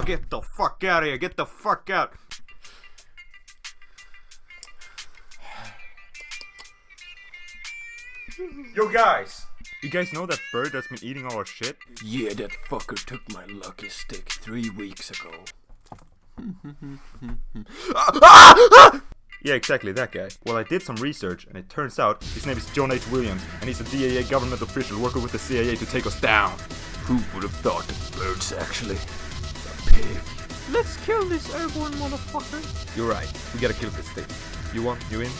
get the fuck out of here. Get the fuck out. Yo guys. You guys know that bird that's been eating all our shit? Yeah, that fucker took my lucky stick 3 weeks ago. Yeah, exactly, that guy. Well, I did some research, and it turns out his name is John H. Williams, and he's a DEA government official working with the CIA to take us down. Who would have thought that bird's actually a pig? Let's kill this airborne motherfucker. You're right, we gotta kill this thing. You in?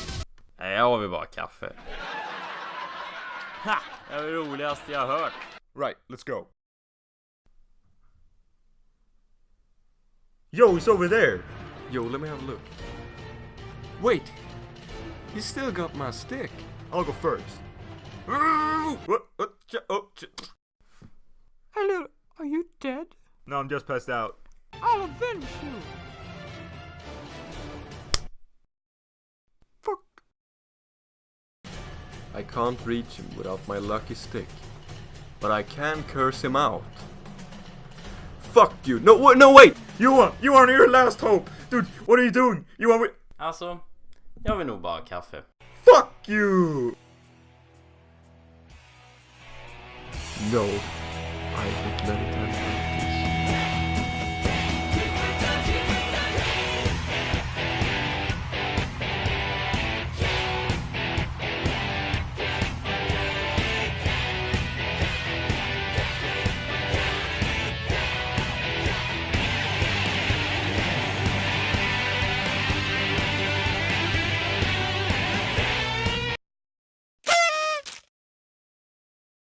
Nej, jag vill bara kaffe. Ha! Det är det roligaste jag har hört. Right, let's go. Yo, he's over there. Yo, let me have a look. Wait! You still got my stick. I'll go first. Hello, are you dead? No, I'm just passed out. I'll avenge you. Fuck. I can't reach him without my lucky stick. But I can curse him out. Fuck you! No, wait! You are your last hope! Dude, what are you doing? Alltså, jag vill nog bara kaffe. Fuck you! No, I hate many times like this.